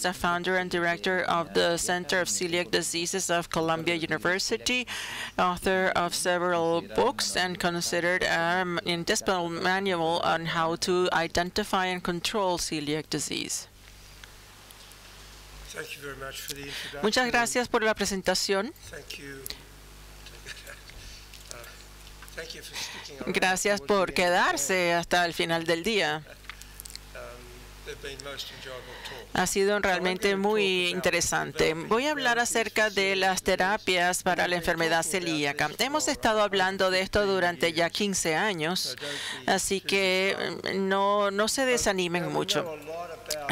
the founder and director of the Center of Celiac Diseases of Columbia University, author of several books, and considered an indispensable manual on how to identify and control celiac disease. Muchas gracias por la presentación. Gracias por quedarse hasta el final del día. Ha sido realmente muy interesante. Voy a hablar acerca de las terapias para la enfermedad celíaca. Hemos estado hablando de esto durante ya 15 años, así que no se desanimen mucho.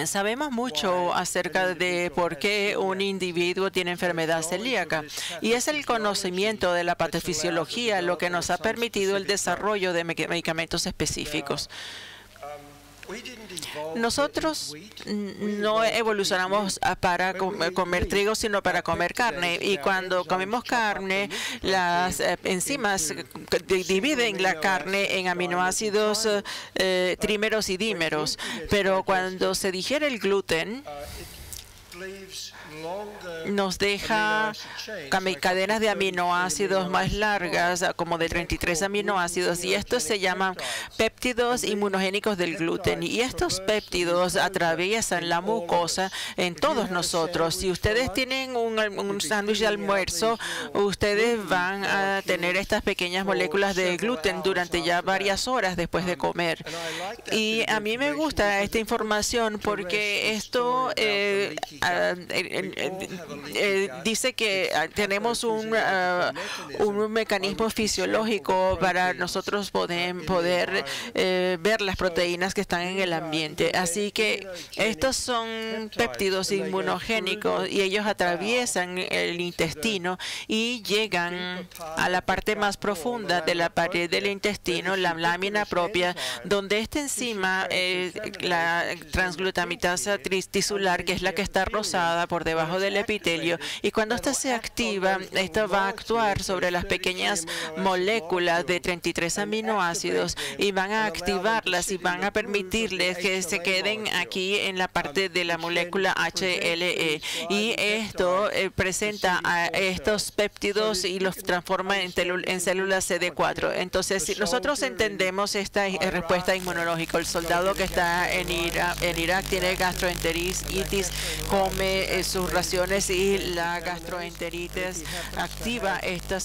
Sabemos mucho acerca de por qué un individuo tiene enfermedad celíaca, y es el conocimiento de la patofisiología lo que nos ha permitido el desarrollo de medicamentos específicos. Nosotros no evolucionamos para comer trigo, sino para comer carne. Y cuando comemos carne, las enzimas dividen la carne en aminoácidos trímeros y dímeros. Pero cuando se digiere el gluten, nos deja cadenas de aminoácidos más largas, como de 33 aminoácidos, y estos se llaman péptidos inmunogénicos del gluten. Y estos péptidos atraviesan la mucosa en todos nosotros. Si ustedes tienen un sándwich de almuerzo, ustedes van a tener estas pequeñas moléculas de gluten durante ya varias horas después de comer. Y a mí me gusta esta información porque esto dice que tenemos un mecanismo fisiológico para nosotros poder ver las proteínas que están en el ambiente. Así que estos son péptidos inmunogénicos y ellos atraviesan el intestino y llegan a la parte más profunda de la pared del intestino, la lámina propia, donde esta enzima, la transglutamitasa tisular, que es la que está rosada por debajo del epitelio, y cuando esta se activa, esta va a actuar sobre las pequeñas moléculas de 33 aminoácidos y van a activarlas y van a permitirles que se queden aquí en la parte de la molécula HLE. Y esto presenta a estos péptidos y los transforma en células CD4. Entonces, si nosotros entendemos esta respuesta inmunológica, el soldado que está en Irak tiene gastroenteritis, come sus raciones y la gastroenteritis activa esta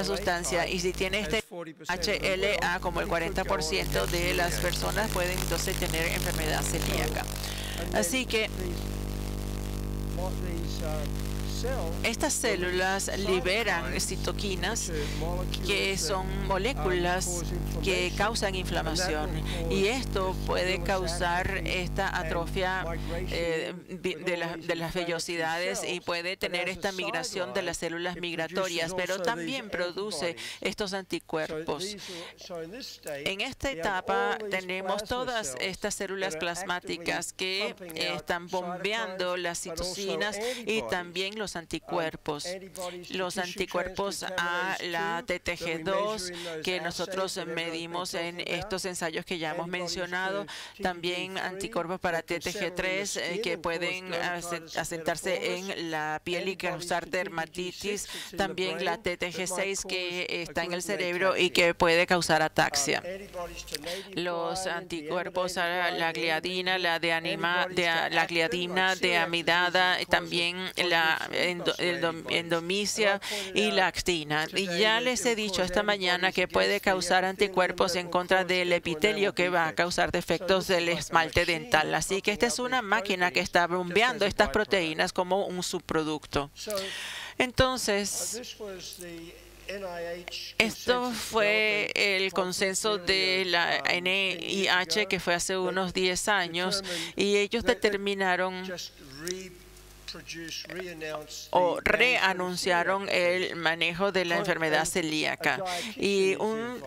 sustancia, y si tiene este HLA, como el 40% de las personas pueden entonces tener enfermedad celíaca. Así que estas células liberan citoquinas, que son moléculas que causan inflamación, y esto puede causar esta atrofia de las vellosidades y puede tener esta migración de las células migratorias, pero también produce estos anticuerpos. En esta etapa tenemos todas estas células plasmáticas que están bombeando las citocinas y también los anticuerpos a la TTG2 que nosotros medimos en estos ensayos que ya hemos mencionado, también anticuerpos para TTG3 que pueden asentarse en la piel y causar dermatitis, también la TTG6 que está en el cerebro y que puede causar ataxia. Los anticuerpos a la gliadina, la gliadina de amidada, también la endomicia y la actina. Y ya les he dicho esta mañana que puede causar anticuerpos en contra del epitelio, que va a causar defectos del esmalte dental. Así que esta es una máquina que está bombeando estas proteínas como un subproducto. Entonces, esto fue el consenso de la NIH, que fue hace unos 10 años, y ellos determinaron o reanunciaron el manejo de la enfermedad celíaca. Y un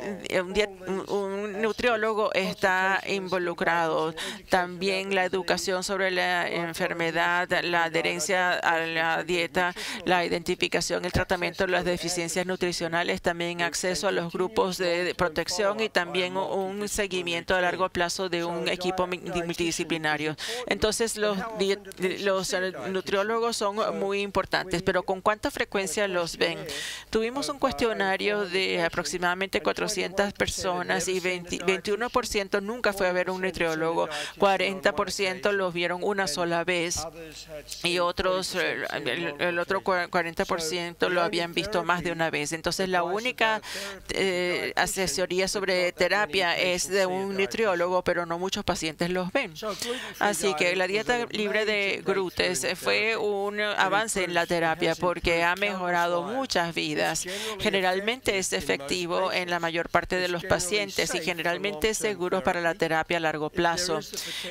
un nutriólogo está involucrado. También la educación sobre la enfermedad, la adherencia a la dieta, la identificación, el tratamiento de las deficiencias nutricionales, también acceso a los grupos de protección y también un seguimiento a largo plazo de un equipo multidisciplinario. Entonces, los nutriólogos son muy importantes, pero ¿con cuánta frecuencia los ven? Tuvimos un cuestionario de aproximadamente 400 personas y 21% nunca fue a ver un nutriólogo, 40% los vieron una sola vez y el otro 40% lo habían visto más de una vez. Entonces, la única asesoría sobre terapia es de un nutriólogo, pero no muchos pacientes los ven. Así que la dieta libre de gluten fue un avance en la terapia porque ha mejorado muchas vidas. Generalmente es efectivo en la mayor parte de los pacientes y generalmente es seguro para la terapia a largo plazo.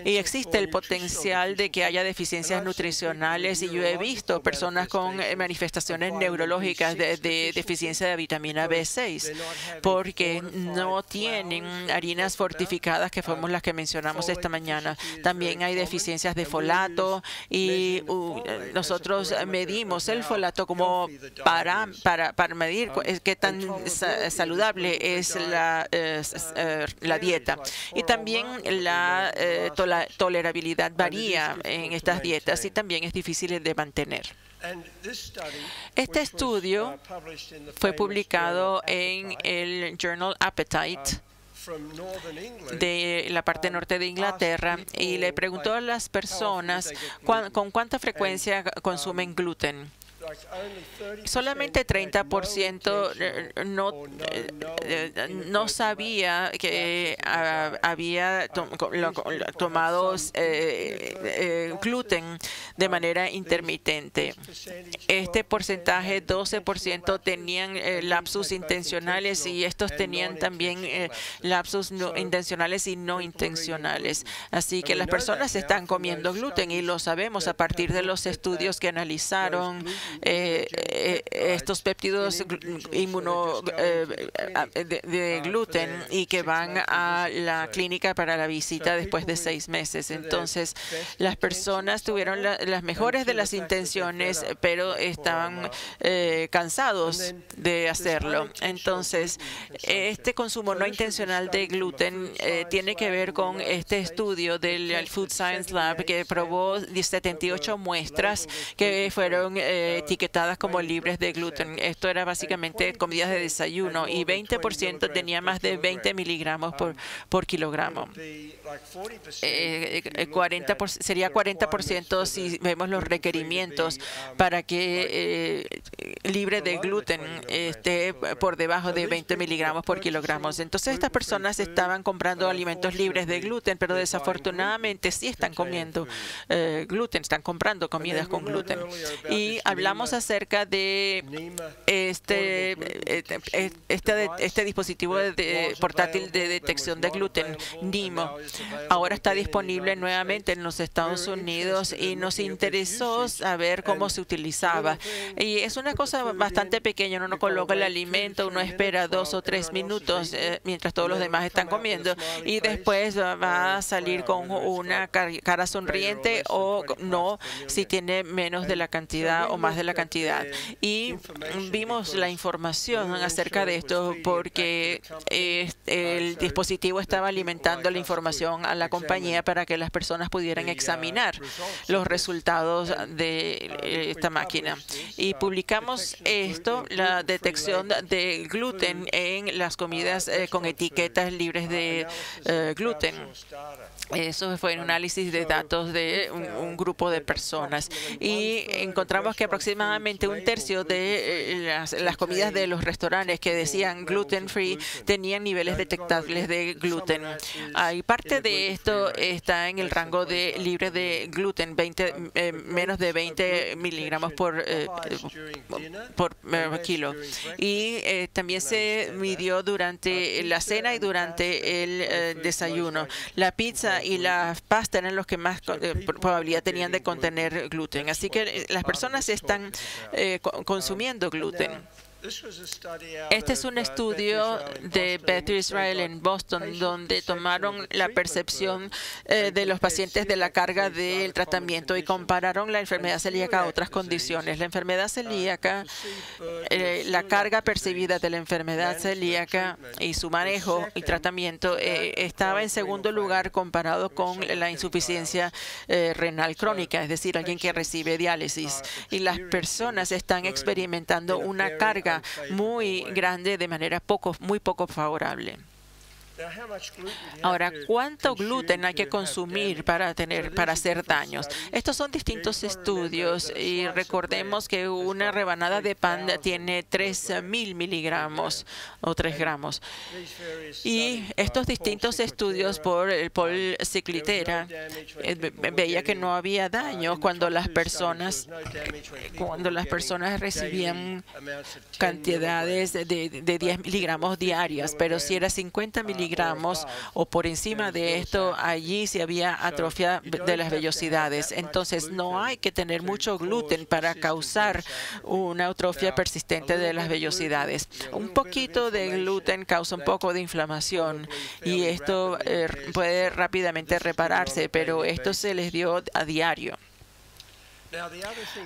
Y existe el potencial de que haya deficiencias nutricionales y yo he visto personas con manifestaciones neurológicas de deficiencia de vitamina B6 porque no tienen harinas fortificadas que fuimos las que mencionamos esta mañana. También hay deficiencias de folato y nosotros medimos el folato como para medir qué tan saludable es la dieta. Y también la tolerabilidad varía en estas dietas y también es difícil de mantener. Este estudio fue publicado en el Journal Appetite de la parte norte de Inglaterra y le preguntó a las personas con cuánta frecuencia consumen gluten. Solamente 30% no sabía que había tomado gluten de manera intermitente. Este porcentaje, 12%, tenían lapsus intencionales y estos tenían también lapsus no intencionales y no intencionales. Así que las personas están comiendo gluten y lo sabemos a partir de los estudios que analizaron estos péptidos de gluten y que van a la clínica para la visita después de 6 meses. Entonces, las personas tuvieron las mejores de las intenciones, pero estaban cansados de hacerlo. Entonces, este consumo no intencional de gluten tiene que ver con este estudio del Food Science Lab que probó 78 muestras que fueron etiquetadas como libres de gluten. Esto era básicamente comidas de desayuno y 20% tenía más de 20 miligramos por kilogramo. Sería 40% si vemos los requerimientos para que libre de gluten esté por debajo de 20 miligramos por kilogramo. Entonces, estas personas estaban comprando alimentos libres de gluten, pero desafortunadamente sí están comiendo gluten, están comprando comidas con gluten. Y hablamos acerca de este dispositivo portátil de detección de gluten, NIMO. Ahora está disponible nuevamente en los Estados Unidos y nos interesó saber cómo se utilizaba. Y es una cosa bastante pequeña, uno coloca el alimento, uno espera 2 o 3 minutos mientras todos los demás están comiendo y después va a salir con una cara sonriente o no si tiene menos de la cantidad o más de la cantidad. Y vimos la información acerca de esto porque el dispositivo estaba alimentando la información a la compañía para que las personas pudieran examinar los resultados de esta máquina. Y publicamos esto, la detección de gluten en las comidas con etiquetas libres de gluten. Eso fue un análisis de datos de un grupo de personas y encontramos que aproximadamente un tercio de las comidas de los restaurantes que decían gluten free tenían niveles detectables de gluten. Y parte de esto está en el rango de libre de gluten, menos de 20 miligramos por kilo. Y también se midió durante la cena y durante el desayuno. La pizza y la pasta eran los que más probabilidad tenían de contener gluten. Así que las personas están consumiendo gluten. Este es un estudio de Beth Israel en Boston, donde tomaron la percepción de los pacientes de la carga del tratamiento y compararon la enfermedad celíaca a otras condiciones. La enfermedad celíaca, la carga percibida de la enfermedad celíaca y su manejo y tratamiento estaba en segundo lugar comparado con la insuficiencia renal crónica, es decir, alguien que recibe diálisis. Y las personas están experimentando una carga muy grande de manera muy poco favorable. Ahora, ¿cuánto gluten hay que consumir para hacer daños? Estos son distintos estudios y recordemos que una rebanada de pan tiene 3.000 miligramos o 3 gramos. Y estos distintos estudios por el Paul Ciclitera veía que no había daño cuando las personas recibían cantidades de 10 miligramos diarias, pero si era 50 miligramos o por encima de esto, allí sí había atrofia de las vellosidades. Entonces, no hay que tener mucho gluten para causar una atrofia persistente de las vellosidades. Un poquito de gluten causa un poco de inflamación y esto puede rápidamente repararse, pero esto se les dio a diario.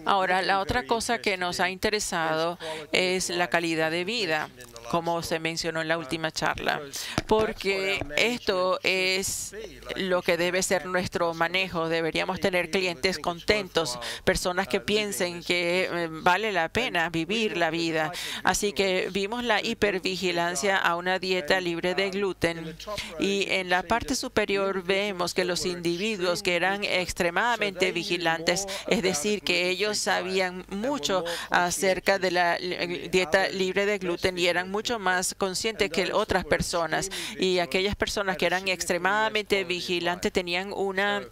Ahora, la otra cosa que nos ha interesado es la calidad de vida, como se mencionó en la última charla, porque esto es lo que debe ser nuestro manejo. Deberíamos tener clientes contentos, personas que piensen que vale la pena vivir la vida. Así que vimos la hipervigilancia a una dieta libre de gluten y en la parte superior vemos que los individuos que eran extremadamente vigilantes, es decir, que ellos sabían mucho acerca de la dieta libre de gluten y eran mucho más conscientes que otras personas. Y aquellas personas que eran extremadamente vigilantes tenían una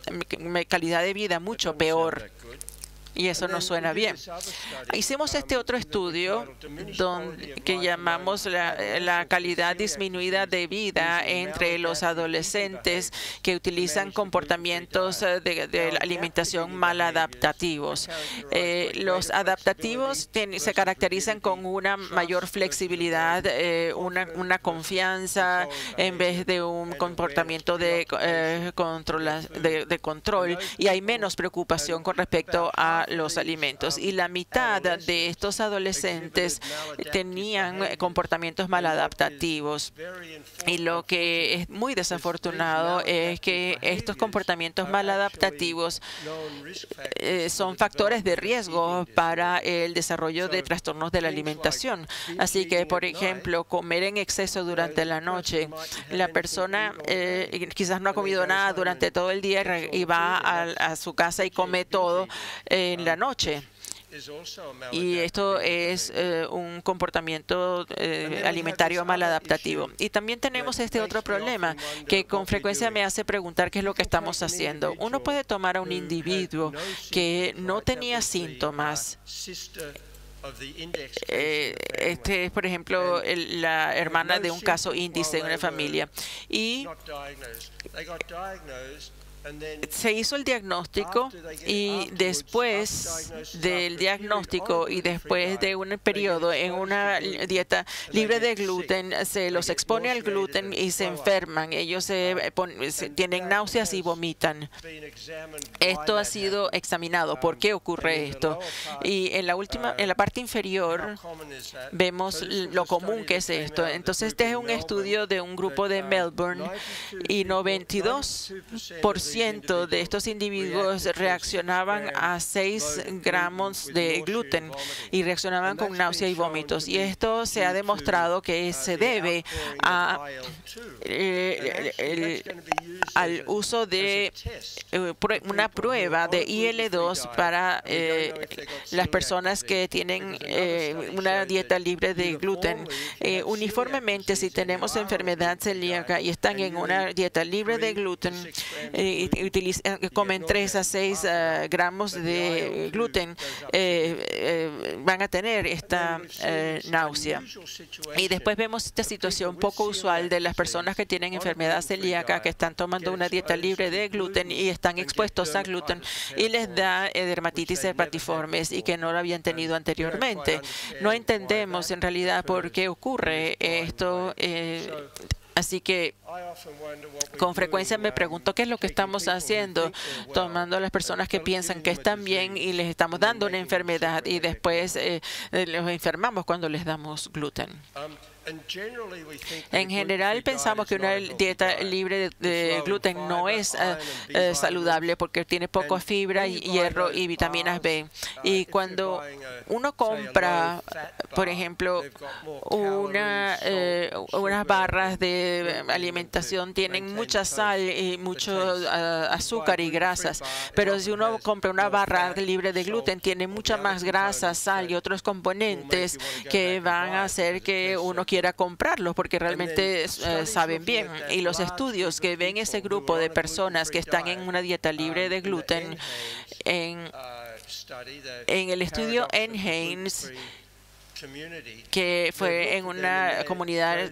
calidad de vida mucho peor. Y eso no suena bien. Hicimos este otro estudio que llamamos la calidad disminuida de vida entre los adolescentes que utilizan comportamientos de alimentación maladaptativos. Los adaptativos se caracterizan con una mayor flexibilidad, una confianza en vez de un comportamiento de control y hay menos preocupación con respecto a los alimentos. Y la mitad de estos adolescentes tenían comportamientos maladaptativos. Y lo que es muy desafortunado es que estos comportamientos maladaptativos son factores de riesgo para el desarrollo de trastornos de la alimentación. Así que, por ejemplo, comer en exceso durante la noche. La persona quizás no ha comido nada durante todo el día y va a su casa y come todo en la noche. Y esto es un comportamiento alimentario maladaptativo. Y también tenemos este otro problema que con frecuencia me hace preguntar qué es lo que estamos haciendo. Uno puede tomar a un individuo que no tenía síntomas. Este es, por ejemplo, la hermana de un caso índice en una familia. Y se hizo el diagnóstico y después del diagnóstico y después de un periodo en una dieta libre de gluten, se los expone al gluten y se enferman. Ellos tienen náuseas y vomitan. Esto ha sido examinado. ¿Por qué ocurre esto? Y en la parte inferior vemos lo común que es esto. Entonces, este es un estudio de un grupo de Melbourne y 92% de estos individuos reaccionaban a 6 gramos de gluten y reaccionaban con náusea y vómitos. Y esto se ha demostrado que se debe al uso de una prueba de IL-2 para las personas que tienen una dieta libre de gluten. Uniformemente, si tenemos enfermedad celíaca y están en una dieta libre de gluten, comen 3 a 6 gramos de gluten, van a tener esta náusea. Y después vemos esta situación poco usual de las personas que tienen enfermedad celíaca, que están tomando una dieta libre de gluten y están expuestos a gluten y les da dermatitis herpetiformes y que no lo habían tenido anteriormente. No entendemos en realidad por qué ocurre esto. Así que con frecuencia me pregunto qué es lo que estamos haciendo, tomando a las personas que piensan que están bien y les estamos dando una enfermedad y después los enfermamos cuando les damos gluten. En general pensamos que una dieta libre de gluten no es saludable porque tiene poca fibra, hierro y vitaminas B. Y cuando uno compra, por ejemplo, unas barras de alimentación, tienen mucha sal y mucho azúcar y grasas. Pero si uno compra una barra libre de gluten, tiene mucha más grasa, sal y otros componentes que van a hacer que uno quiera comprarlos porque realmente saben bien. Y los estudios que ven ese grupo de personas que están en una dieta libre de gluten, en el estudio NHANES, que fue en una comunidad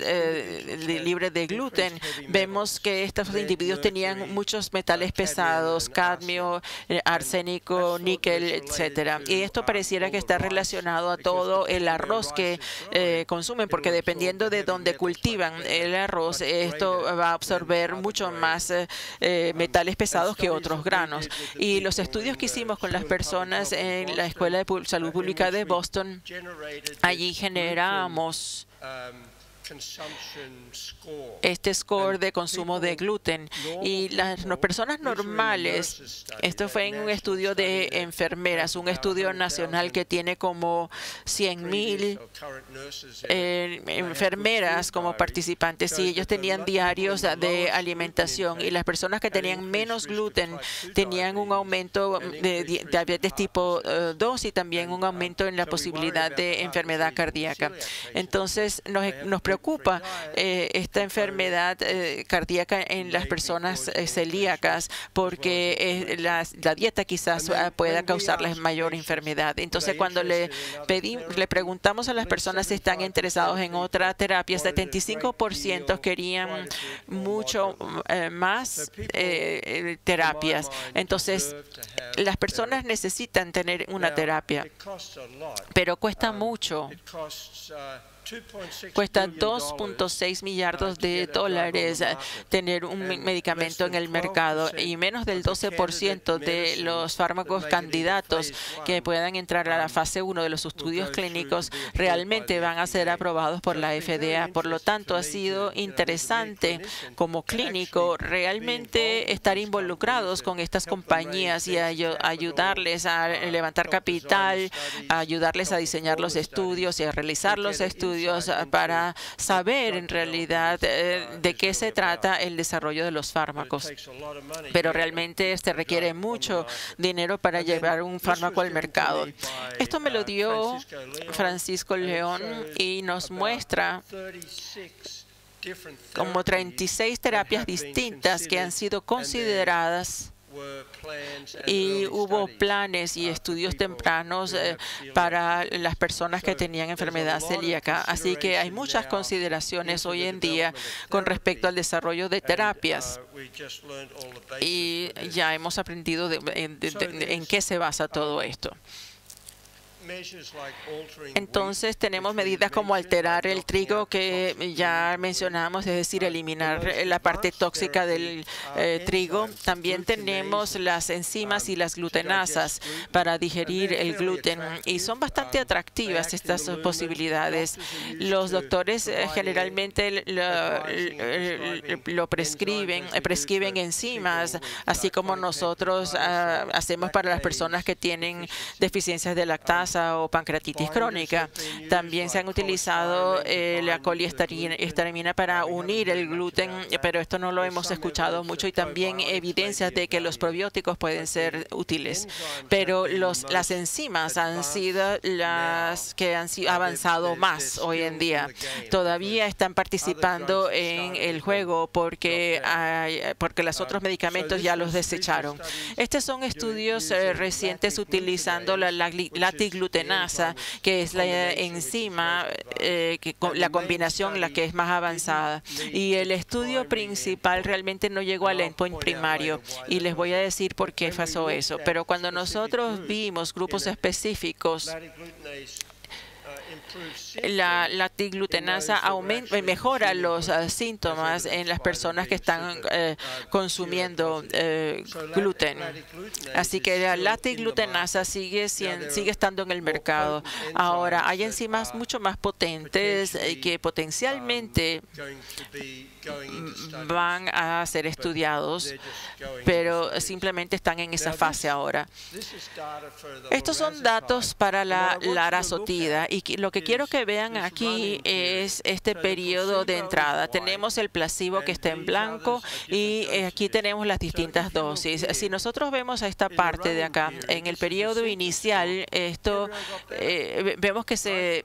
libre de gluten, vemos que estos individuos tenían muchos metales pesados, cadmio, arsénico, níquel, etcétera. Y esto pareciera que está relacionado a todo el arroz que consumen, porque dependiendo de dónde cultivan el arroz, esto va a absorber mucho más metales pesados que otros granos. Y los estudios que hicimos con las personas en la Escuela de Salud Pública de Boston, allí generamos este score de consumo de gluten. Y las personas normales, esto fue en un estudio de enfermeras, un estudio nacional que tiene como 100,000 enfermeras como participantes, y ellos tenían diarios de alimentación, y las personas que tenían menos gluten tenían un aumento de diabetes tipo 2 y también un aumento en la posibilidad de enfermedad cardíaca. Entonces nos preocupa esta enfermedad cardíaca en las personas celíacas porque la dieta quizás pueda causarles mayor enfermedad. Entonces, cuando le preguntamos a las personas si están interesados en otra terapia, 75% querían mucho más terapias. Entonces, las personas necesitan tener una terapia, pero cuesta mucho. Cuesta 2.6 millardos de dólares tener un medicamento en el mercado, y menos del 12% de los fármacos candidatos que puedan entrar a la fase 1 de los estudios clínicos realmente van a ser aprobados por la FDA. Por lo tanto, ha sido interesante como clínico realmente estar involucrados con estas compañías y ayudarles a levantar capital, ayudarles a diseñar los estudios y a realizar los estudios para saber en realidad de qué se trata el desarrollo de los fármacos. Pero realmente requiere mucho dinero para llevar un fármaco al mercado. Esto me lo dio Francisco León y nos muestra como 36 terapias distintas que han sido consideradas, y hubo planes y estudios tempranos para las personas que tenían enfermedad celíaca. Así que hay muchas consideraciones hoy en día con respecto al desarrollo de terapias, y ya hemos aprendido en qué se basa todo esto. Entonces tenemos medidas como alterar el trigo, que ya mencionamos, es decir, eliminar la parte tóxica del trigo. También tenemos las enzimas y las glutenasas para digerir el gluten, y son bastante atractivas estas posibilidades. Los doctores generalmente lo prescriben enzimas, así como nosotros hacemos para las personas que tienen deficiencias de lactasa glutenasa o pancreatitis crónica. También se han utilizado la coliestamina para unir el gluten, pero esto no lo hemos escuchado mucho, y también evidencias de que los probióticos pueden ser útiles. Pero las enzimas han sido las que han avanzado más hoy en día. Todavía están participando en el juego porque los otros medicamentos ya los desecharon. Estos son estudios recientes utilizando la latiglutenasa, que es la enzima, la combinación la que es más avanzada. Y el estudio principal realmente no llegó al endpoint primario, y les voy a decir por qué pasó eso. Pero cuando nosotros vimos grupos específicos, la latiglutenasa mejora los síntomas en las personas que están consumiendo gluten. Así que la latiglutenasa sigue estando en el mercado. Ahora, hay enzimas mucho más potentes que potencialmente van a ser estudiados, pero simplemente están en esa fase ahora. Estos son datos para la larazotida, y lo que quiero que vean aquí es este periodo de entrada. Tenemos el placebo que está en blanco, y aquí tenemos las distintas dosis. Si nosotros vemos a esta parte de acá, en el periodo inicial, vemos que este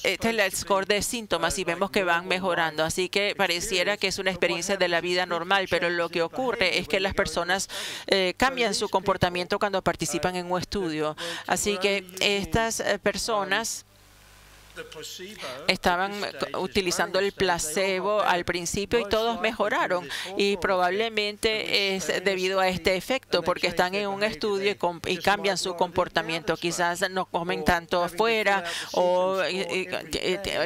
es el score de síntomas, y vemos que van mejorando. Así que pareciera que es una experiencia de la vida normal, pero lo que ocurre es que las personas cambian su comportamiento cuando participan en un estudio. Así que estas personas estaban utilizando el placebo al principio y todos mejoraron, y probablemente es debido a este efecto, porque están en un estudio y cambian su comportamiento. Quizás no comen tanto afuera, o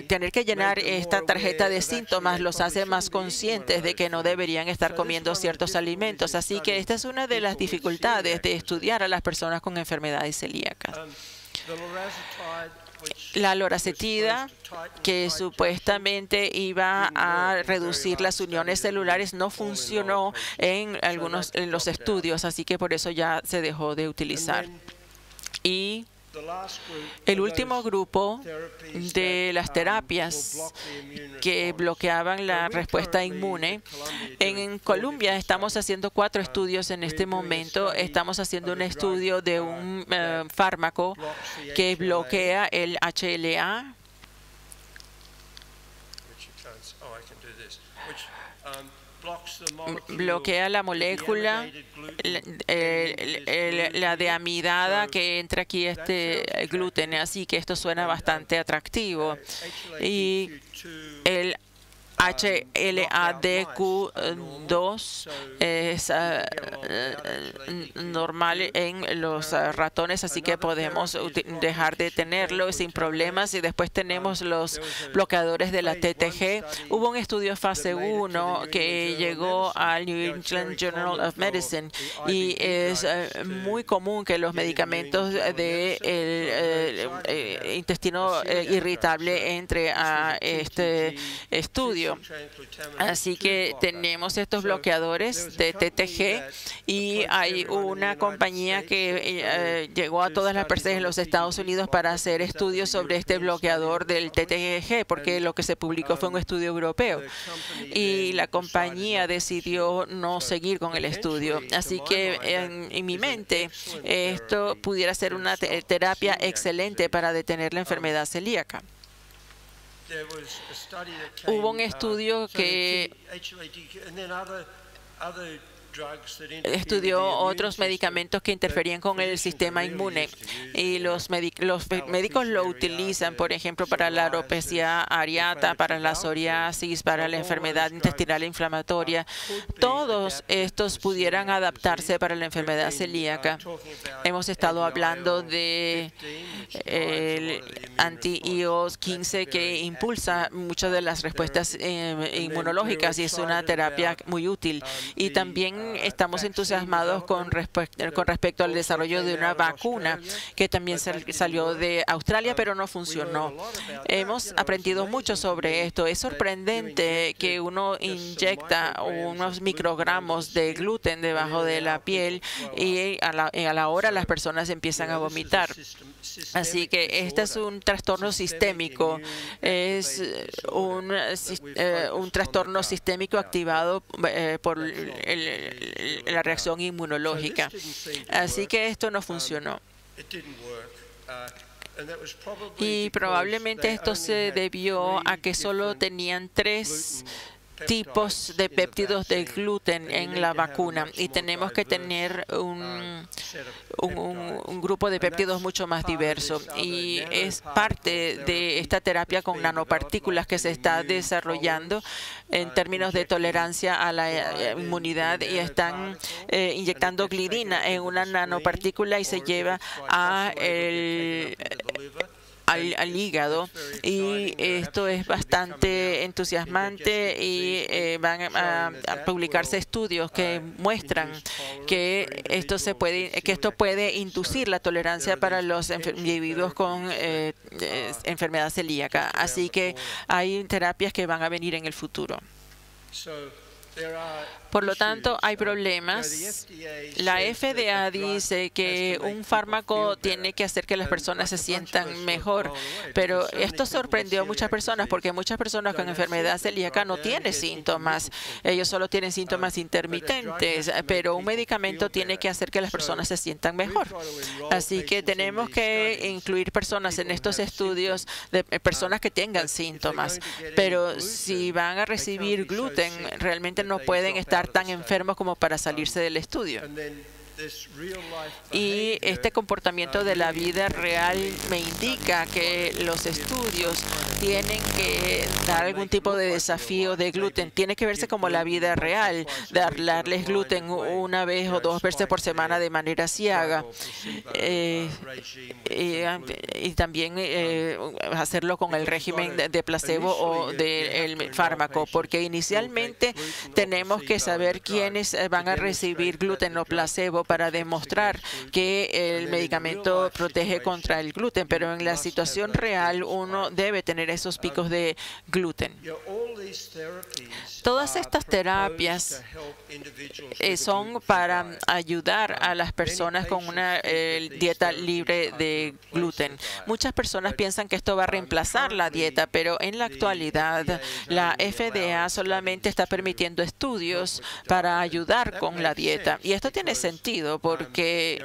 tener que llenar esta tarjeta de síntomas los hace más conscientes de que no deberían estar comiendo ciertos alimentos. Así que esta es una de las dificultades de estudiar a las personas con enfermedades celíacas. La lorazeptina, que supuestamente iba a reducir las uniones celulares, no funcionó en los estudios, así que por eso ya se dejó de utilizar. Y el último grupo de las terapias que bloqueaban la respuesta inmune, en Colombia estamos haciendo 4 estudios en este momento. Estamos haciendo un estudio de un fármaco que bloquea el HLA, bloquea la molécula, la de amidada que entra aquí gluten, así que esto suena bastante atractivo. Y el HLA-DQ2 es normal en los ratones, así que podemos dejar de tenerlo sin problemas. Y después tenemos los bloqueadores de la TTG. Hubo un estudio fase 1 que llegó al New England Journal of Medicine, y es muy común que los medicamentos del intestino irritable entre a este estudio. Así que tenemos estos bloqueadores de TTG, y hay una compañía que llegó a todas las personas en los Estados Unidos para hacer estudios sobre este bloqueador del TTG, porque lo que se publicó fue un estudio europeo, y la compañía decidió no seguir con el estudio. Así que en mi mente esto pudiera ser una terapia excelente para detener la enfermedad celíaca. Hubo un estudio que estudió otros medicamentos que interferían con el sistema inmune, y los médicos lo utilizan, por ejemplo, para la alopecia areata, para la psoriasis, para la enfermedad intestinal inflamatoria. Todos estos pudieran adaptarse para la enfermedad celíaca. Hemos estado hablando de el anti-IO15 que impulsa muchas de las respuestas inmunológicas, y es una terapia muy útil. Y también también estamos entusiasmados con respecto al desarrollo de una vacuna que también salió de Australia, pero no funcionó. Hemos aprendido mucho sobre esto. Es sorprendente que uno inyecta unos microgramos de gluten debajo de la piel y a la hora las personas empiezan a vomitar. Así que este es un trastorno sistémico, es un trastorno sistémico activado por la reacción inmunológica. Así que esto no funcionó. Y probablemente esto se debió a que solo tenían 3 tipos de péptidos de gluten en la vacuna y tenemos que tener un grupo de péptidos mucho más diverso, y es parte de esta terapia con nanopartículas que se está desarrollando en términos de tolerancia a la inmunidad, y están inyectando gliadina en una nanopartícula y se lleva al hígado, y esto es bastante entusiasmante, y van a publicarse estudios que muestran que esto puede inducir la tolerancia para los individuos con enfermedad celíaca. Así que hay terapias que van a venir en el futuro. Por lo tanto, hay problemas. La FDA dice que un fármaco tiene que hacer que las personas se sientan mejor, pero esto sorprendió a muchas personas porque muchas personas con enfermedad celíaca no tienen síntomas. Ellos solo tienen síntomas intermitentes, pero un medicamento tiene que hacer que las personas se sientan mejor. Así que tenemos que incluir personas en estos estudios, de personas que tengan síntomas, pero si van a recibir gluten, realmente no pueden estar tan enfermos como para salirse del estudio. Y este comportamiento de la vida real me indica que los estudios tienen que dar algún tipo de desafío de gluten. Tiene que verse como la vida real, darles gluten 1 vez o 2 veces por semana de manera ciega. Y también hacerlo con el régimen de placebo o del fármaco, porque inicialmente tenemos que saber quiénes van a recibir gluten o placebo para demostrar que el medicamento protege contra el gluten, pero en la situación real uno debe tener esos picos de gluten. Todas estas terapias son para ayudar a las personas con una dieta libre de gluten. Muchas personas piensan que esto va a reemplazar la dieta, pero en la actualidad la FDA solamente está permitiendo estudios para ayudar con la dieta. Y esto tiene sentido porque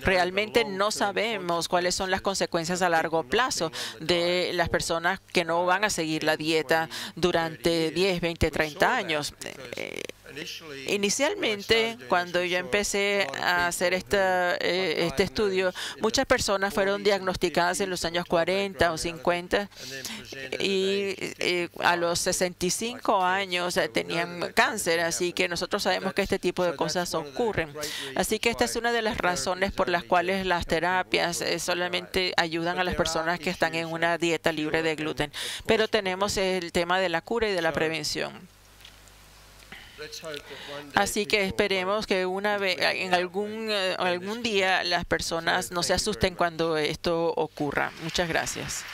realmente no sabemos cuáles son las consecuencias a largo plazo de las personas que no van a seguir la dieta durante 10, 20, 30 años. Inicialmente, cuando yo empecé a hacer este estudio, muchas personas fueron diagnosticadas en los años 40 o 50 y a los 65 años tenían cáncer, así que nosotros sabemos que este tipo de cosas ocurren. Así que esta es una de las razones por las cuales las terapias solamente ayudan a las personas que están en una dieta libre de gluten. Pero tenemos el tema de la cura y de la prevención. Así que esperemos que en algún día las personas no se asusten cuando esto ocurra. Muchas gracias.